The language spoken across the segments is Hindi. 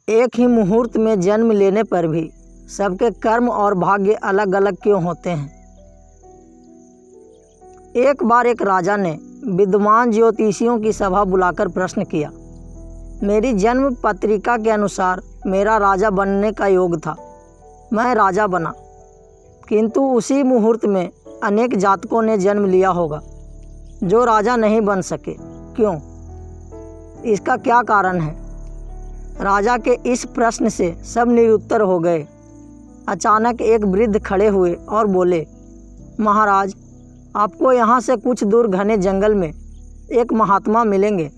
एक ही मुहूर्त में जन्म लेने पर भी सबके कर्म और भाग्य अलग अलग क्यों होते हैं? एक बार एक राजा ने विद्वान ज्योतिषियों की सभा बुलाकर प्रश्न किया। मेरी जन्म पत्रिका के अनुसार मेरा राजा बनने का योग था। मैं राजा बना, किंतु उसी मुहूर्त में अनेक जातकों ने जन्म लिया होगा जो राजा नहीं बन सके। क्यों? इसका क्या कारण है? राजा के इस प्रश्न से सब निरुत्तर हो गए। अचानक एक वृद्ध खड़े हुए और बोले, महाराज, आपको यहाँ से कुछ दूर घने जंगल में एक महात्मा मिलेंगे,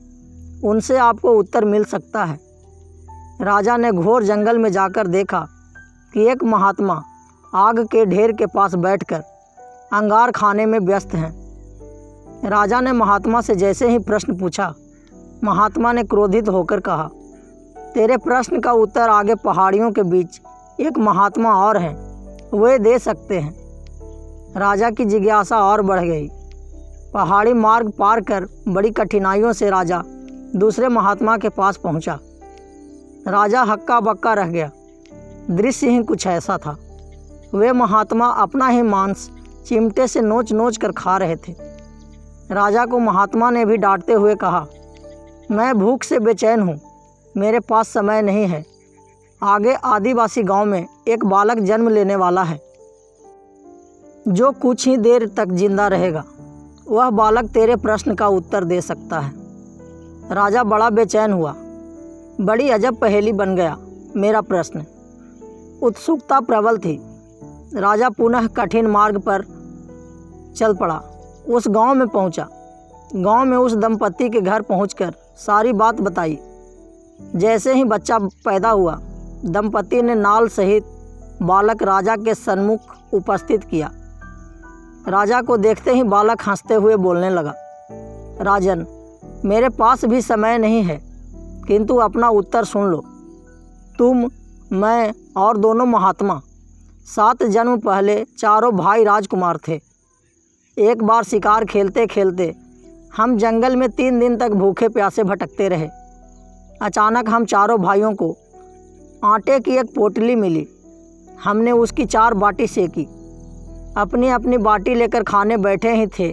उनसे आपको उत्तर मिल सकता है। राजा ने घोर जंगल में जाकर देखा कि एक महात्मा आग के ढेर के पास बैठकर अंगार खाने में व्यस्त हैं। राजा ने महात्मा से जैसे ही प्रश्न पूछा, महात्मा ने क्रोधित होकर कहा, तेरे प्रश्न का उत्तर आगे पहाड़ियों के बीच एक महात्मा और हैं, वे दे सकते हैं। राजा की जिज्ञासा और बढ़ गई। पहाड़ी मार्ग पार कर बड़ी कठिनाइयों से राजा दूसरे महात्मा के पास पहुंचा। राजा हक्का बक्का रह गया। दृश्य ही कुछ ऐसा था। वे महात्मा अपना ही मांस चिमटे से नोच नोच कर खा रहे थे। राजा को महात्मा ने भी डांटते हुए कहा, मैं भूख से बेचैन हूँ, मेरे पास समय नहीं है। आगे आदिवासी गांव में एक बालक जन्म लेने वाला है जो कुछ ही देर तक जिंदा रहेगा। वह बालक तेरे प्रश्न का उत्तर दे सकता है। राजा बड़ा बेचैन हुआ। बड़ी अजब पहेली बन गया मेरा प्रश्न। उत्सुकता प्रबल थी। राजा पुनः कठिन मार्ग पर चल पड़ा। उस गांव में पहुंचा। गांव में उस दंपत्ति के घर पहुंचकर सारी बात बताई। जैसे ही बच्चा पैदा हुआ, दंपत्ति ने नाल सहित बालक राजा के सन्मुख उपस्थित किया। राजा को देखते ही बालक हंसते हुए बोलने लगा, राजन, मेरे पास भी समय नहीं है, किंतु अपना उत्तर सुन लो। तुम, मैं और दोनों महात्मा 7 जन्म पहले चारों भाई राजकुमार थे। एक बार शिकार खेलते खेलते हम जंगल में 3 दिन तक भूखे प्यासे भटकते रहे। अचानक हम चारों भाइयों को आटे की एक पोटली मिली। हमने उसकी 4 बाटी सेकी। अपनी अपनी बाटी लेकर खाने बैठे ही थे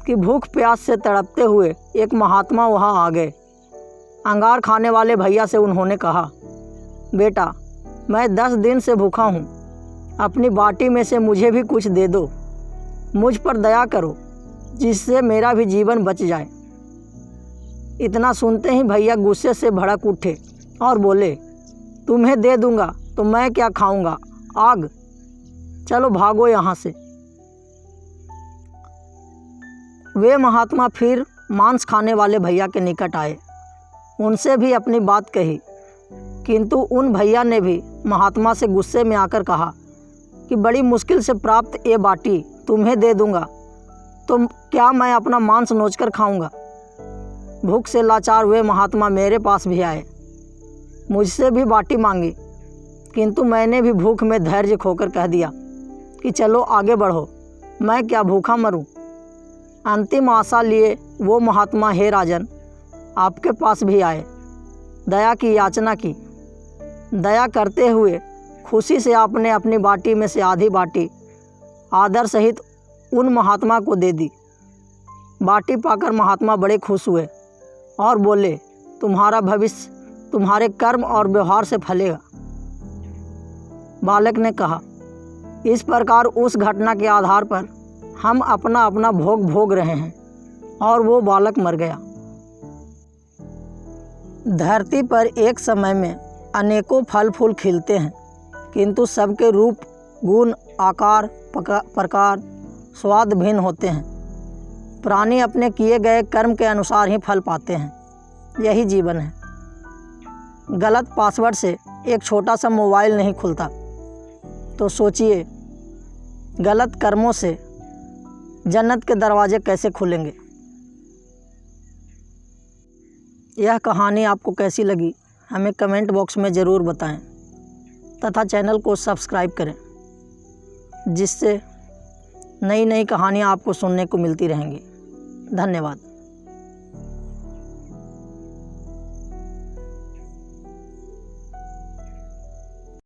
कि भूख प्यास से तड़पते हुए एक महात्मा वहां आ गए। अंगार खाने वाले भैया से उन्होंने कहा, बेटा, मैं 10 दिन से भूखा हूँ, अपनी बाटी में से मुझे भी कुछ दे दो। मुझ पर दया करो, जिससे मेरा भी जीवन बच जाए। इतना सुनते ही भैया गुस्से से भड़क उठे और बोले, तुम्हें दे दूंगा तो मैं क्या खाऊंगा? आग! चलो भागो यहाँ से। वे महात्मा फिर मांस खाने वाले भैया के निकट आए। उनसे भी अपनी बात कही, किंतु उन भैया ने भी महात्मा से गुस्से में आकर कहा कि बड़ी मुश्किल से प्राप्त ये बाटी तुम्हें दे दूंगा तो क्या मैं अपना मांस नोचकर खाऊंगा? भूख से लाचार हुए महात्मा मेरे पास भी आए। मुझसे भी बाटी मांगी, किंतु मैंने भी भूख में धैर्य खोकर कह दिया कि चलो आगे बढ़ो, मैं क्या भूखा मरूं। अंतिम आशा लिए वो महात्मा, हे राजन, आपके पास भी आए। दया की याचना की। दया करते हुए खुशी से आपने अपनी बाटी में से आधी बाटी आदर सहित उन महात्मा को दे दी। बाटी पाकर महात्मा बड़े खुश हुए और बोले, तुम्हारा भविष्य तुम्हारे कर्म और व्यवहार से फलेगा। बालक ने कहा, इस प्रकार उस घटना के आधार पर हम अपना अपना भोग भोग रहे हैं। और वो बालक मर गया। धरती पर एक समय में अनेकों फल फूल खिलते हैं, किंतु सबके रूप, गुण, आकार, प्रकार, स्वाद भिन्न होते हैं। प्राणी अपने किए गए कर्म के अनुसार ही फल पाते हैं। यही जीवन है। गलत पासवर्ड से एक छोटा सा मोबाइल नहीं खुलता, तो सोचिए गलत कर्मों से जन्नत के दरवाजे कैसे खुलेंगे। यह कहानी आपको कैसी लगी हमें कमेंट बॉक्स में ज़रूर बताएं तथा चैनल को सब्सक्राइब करें, जिससे नई नई कहानियाँ आपको सुनने को मिलती रहेंगी। धन्यवाद।